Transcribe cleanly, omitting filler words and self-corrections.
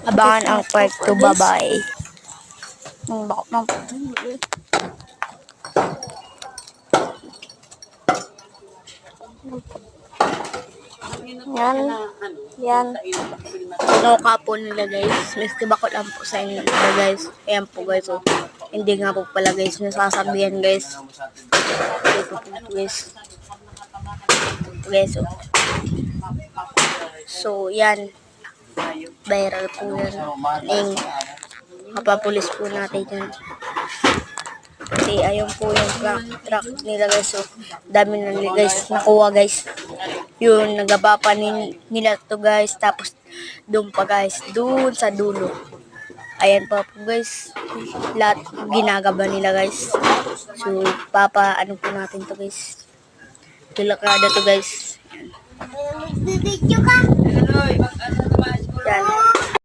Abangan ang part 2. Bye-bye. Yan. Yan. Kinuha po nila guys. Miski bako lang po sa inyo nila guys. Ayan po guys. Oh. Hindi nga po pala guys. Nasasabihan guys. Ito po guys. Guys. Oh. So yan. Viral po yan. Mapapulis po natin yan. Kasi ayun po yung truck nila guys. So, dami na nila guys nakuha guys. Yun, nagabapa nila to guys. Tapos, doon pa guys. Doon sa dulo. Ayan pa po guys. Lahat ginagaba nila guys. So, ano po natin to guys. Tulakada to guys. Yan.